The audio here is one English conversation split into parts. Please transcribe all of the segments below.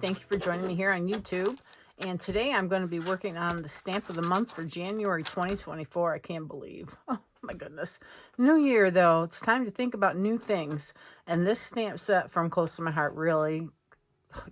Thank you for joining me here on YouTube. And today I'm going to be working on the stamp of the month for January 2024. I can't believe. Oh my goodness. New year though. It's time to think about new things. And this stamp set from Close to My Heart really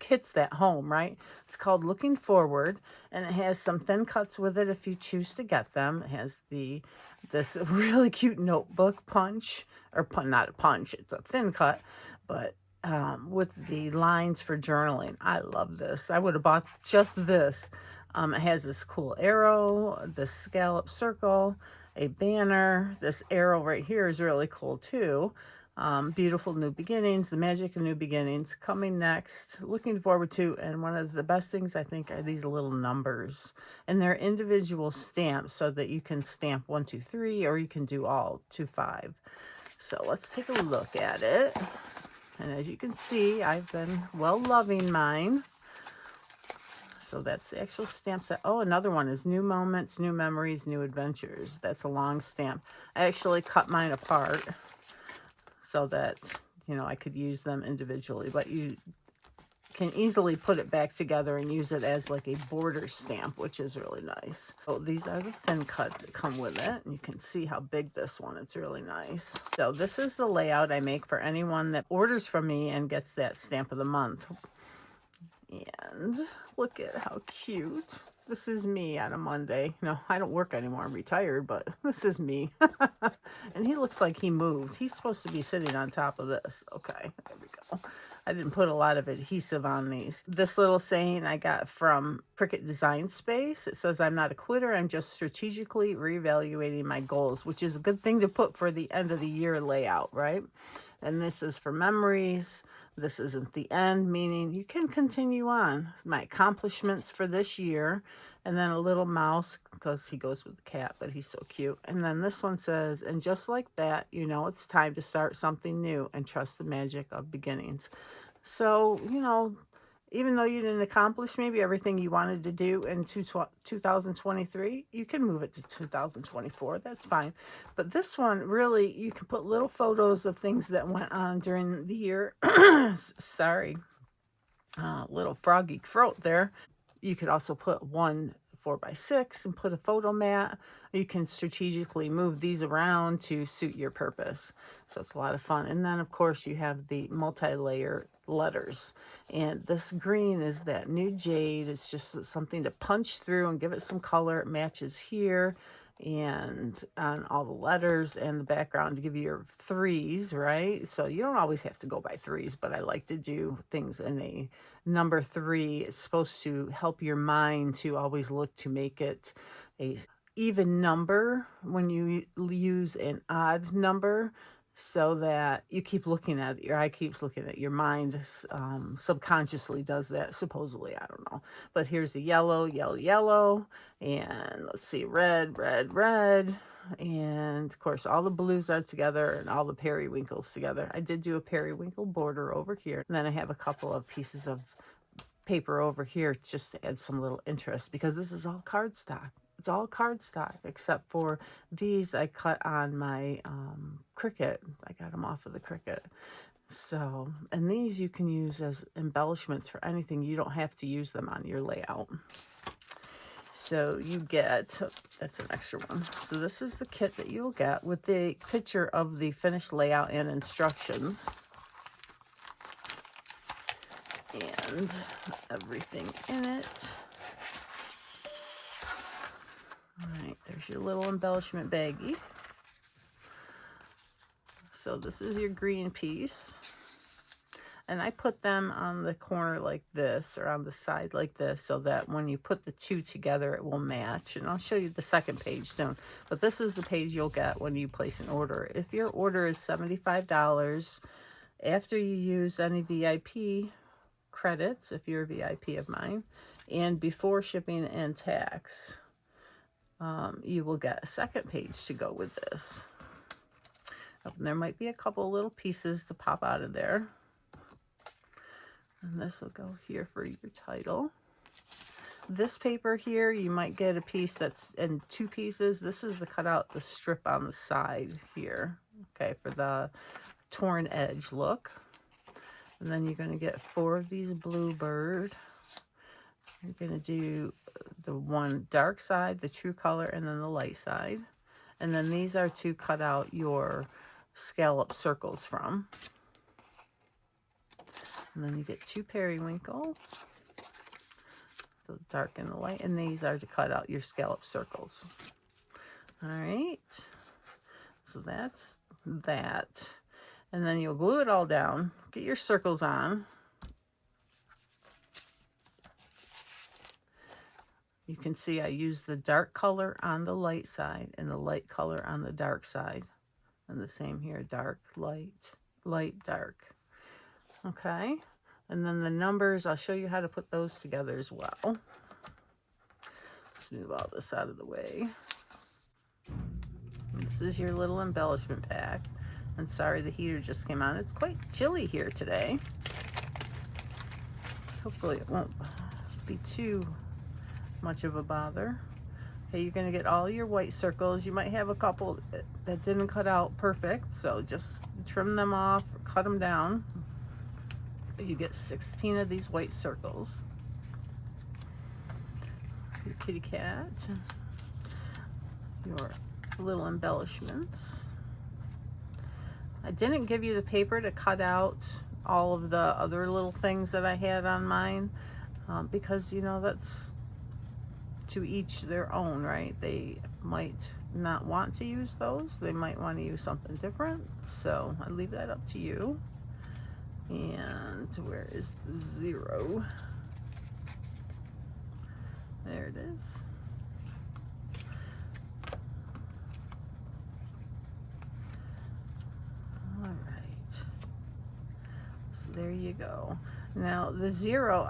hits that home, right? It's called Looking Forward, and it has some thin cuts with it if you choose to get them. It has this really cute notebook punch, or not a punch, it's a thin cut, but with the lines for journaling. I love this. I would have bought just this. It has this cool arrow, this scallop circle, a banner. This arrow right here is really cool too. Beautiful new beginnings, the magic of new beginnings coming next, looking forward to. And one of the best things I think are these little numbers, and they're individual stamps so that you can stamp 1, 2, 3, or you can do all 2, 5. So let's take a look at it. And as you can see, I've been well loving mine. So that's the actual stamp set. Oh, another one is New Moments, New Memories, New Adventures. That's a long stamp. I actually cut mine apart so that, you know, I could use them individually, but you can easily put it back together and use it as like a border stamp, which is really nice. So these are the thin cuts that come with it, and you can see how big this one, it's really nice. So this is the layout I make for anyone that orders from me and gets that stamp of the month. And look at how cute. This is me on a Monday. No, I don't work anymore. I'm retired, but this is me. And he looks like he moved. He's supposed to be sitting on top of this. Okay, there we go. I didn't put a lot of adhesive on these. This little saying I got from Cricut Design Space. It says, "I'm not a quitter. I'm just strategically reevaluating my goals," which is a good thing to put for the end of the year layout, right? And this is for memories. This isn't the end, meaning you can continue on. My accomplishments for this year. And then a little mouse, because he goes with the cat, but he's so cute. And then this one says, "And just like that, you know it's time to start something new and trust the magic of beginnings." So, you know, even though you didn't accomplish maybe everything you wanted to do in 2023, you can move it to 2024. That's fine. But this one, really, you can put little photos of things that went on during the year. Sorry, little froggy throat there. You could also put one 4x6 and put a photo mat. You can strategically move these around to suit your purpose. So it's a lot of fun. And then, of course, you have the multi-layer letters. And this green is that new jade. It's just something to punch through and give it some color. It matches here and on all the letters and the background to give you your threes, right? So you don't always have to go by threes, but I like to do things in a number 3. It's supposed to help your mind to always look to make it a even number when you use an odd number, so that you keep looking at it. Your eye keeps looking at it. Your mind subconsciously does that, supposedly. I don't know. But here's the yellow, yellow, yellow. And let's see, red, red, red. And of course, all the blues are together and all the periwinkles together. I did do a periwinkle border over here. And then I have a couple of pieces of paper over here just to add some little interest, because this is all cardstock. It's all cardstock, except for these I cut on my Cricut. I got them off of the Cricut. So, and these you can use as embellishments for anything. You don't have to use them on your layout. So you get, that's an extra one. So this is the kit that you'll get with the picture of the finished layout and instructions. And everything in it. All right, there's your little embellishment baggie. So this is your green piece. And I put them on the corner like this, or on the side like this, so that when you put the two together, it will match. And I'll show you the second page soon. But this is the page you'll get when you place an order. If your order is $75, after you use any VIP credits, if you're a VIP of mine, and before shipping and tax, you will get a second page to go with this. And there might be a couple little pieces to pop out of there. And this will go here for your title. This paper here, you might get a piece that's in 2 pieces. This is the cutout, the strip on the side here, okay, for the torn edge look. And then you're going to get 4 of these bluebird. You're going to do the one dark side, the true color, and then the light side. And then these are to cut out your scallop circles from. And then you get 2 periwinkle, the dark and the light, and these are to cut out your scallop circles. All right, so that's that. And then you'll glue it all down, get your circles on. You can see I use the dark color on the light side and the light color on the dark side. And the same here, dark, light, light, dark. Okay, and then the numbers, I'll show you how to put those together as well. Let's move all this out of the way. And this is your little embellishment pack. And sorry, the heater just came on. It's quite chilly here today. Hopefully it won't be too much of a bother. Okay, you're going to get all your white circles. You might have a couple that didn't cut out perfect, so just trim them off or cut them down. You get 16 of these white circles. Your kitty cat, your little embellishments. I didn't give you the paper to cut out all of the other little things that I had on mine because, you know, that's to each their own, right? They might not want to use those. They might want to use something different. So I leave that up to you. And where is the 0? There it is. All right. So there you go. Now the 0,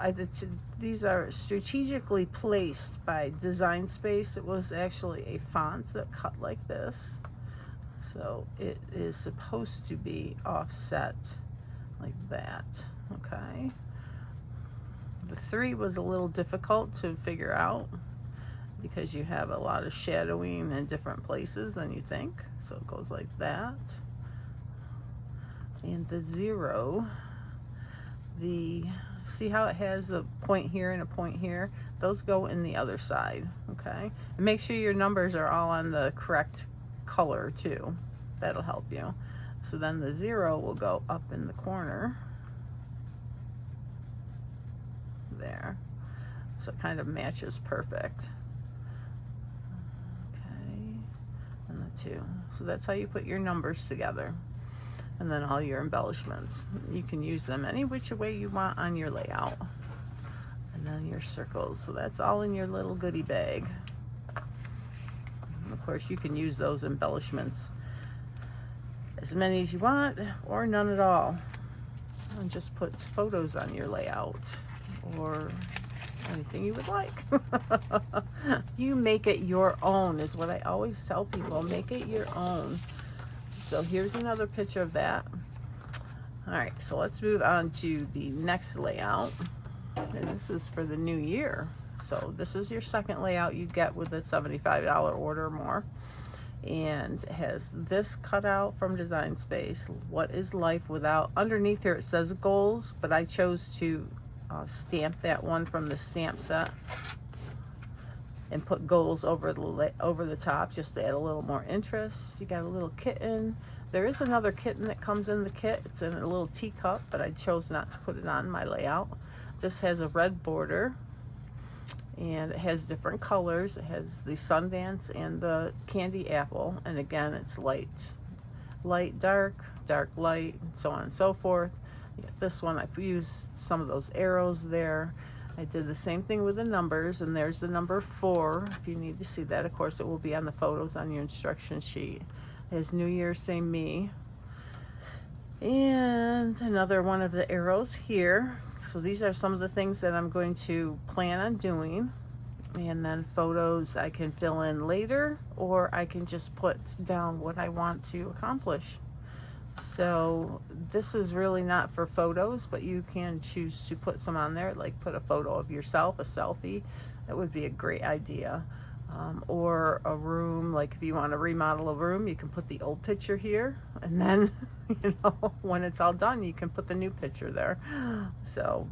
these are strategically placed by Design Space. It was actually a font that cut like this. So it is supposed to be offset like that, okay? The 3 was a little difficult to figure out because you have a lot of shadowing in different places than you think. So it goes like that. And the 0, see how it has a point here and a point here? Those go in the other side, okay? And make sure your numbers are all on the correct color too. That'll help you. So then the 0 will go up in the corner there. So it kind of matches perfect. Okay, and the 2. So that's how you put your numbers together. And then all your embellishments. You can use them any which way you want on your layout. And then your circles. So that's all in your little goodie bag. And of course, you can use those embellishments as many as you want or none at all. And just put photos on your layout or anything you would like. You make it your own is what I always tell people. Make it your own. So here's another picture of that. All right, so let's move on to the next layout. And this is for the new year. So this is your second layout you get with a $75 order or more. And it has this cutout from Design Space. What is life without? Underneath here it says goals, but I chose to stamp that one from the stamp set and put goals over the top just to add a little more interest. You got a little kitten. There is another kitten that comes in the kit. It's in a little teacup, but I chose not to put it on my layout. This has a red border and it has different colors. It has the Sundance and the candy apple, and again it's light, dark, dark, light, and so on and so forth. This one I used some of those arrows there. I did the same thing with the numbers, and there's the number 4 if you need to see that. Of course, it will be on the photos on your instruction sheet. There's New Year, Same Me. And another one of the arrows here. So these are some of the things that I'm going to plan on doing. And then photos I can fill in later, or I can just put down what I want to accomplish. So this is really not for photos, but you can choose to put some on there, like put a photo of yourself, a selfie. That would be a great idea. or a room, like if you want to remodel a room, you can put the old picture here, and then when it's all done, you can put the new picture there. So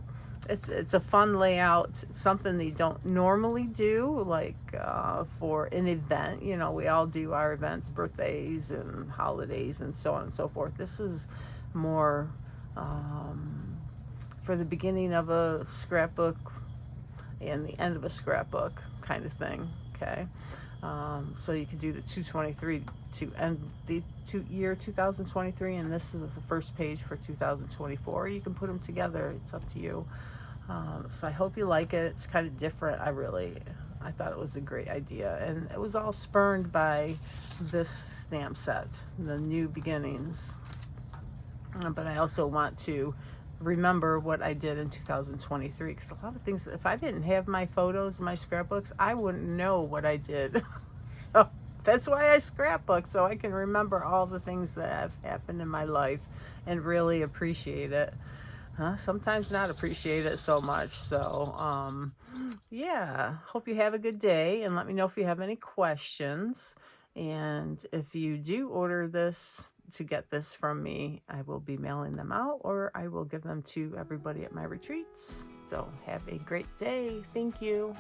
it's a fun layout. It's something that you don't normally do, like for an event. We all do our events, birthdays and holidays and so on and so forth. This is more for the beginning of a scrapbook and the end of a scrapbook kind of thing. Okay. So you could do the 223 to end the year 2023, and this is the first page for 2024. You can put them together. It's up to you. So I hope you like it. It's kind of different. I thought it was a great idea, and it was all spurned by this stamp set, the New Beginnings. But I also want to remember what I did in 2023, because a lot of things, if I didn't have my photos and my scrapbooks, I wouldn't know what I did. So that's why I scrapbook, so I can remember all the things that have happened in my life and really appreciate it. Sometimes not appreciate it so much. So yeah, hope you have a good day, and let me know if you have any questions. And if you do order this to get this from me, I will be mailing them out, or I will give them to everybody at my retreats. So have a great day. Thank you.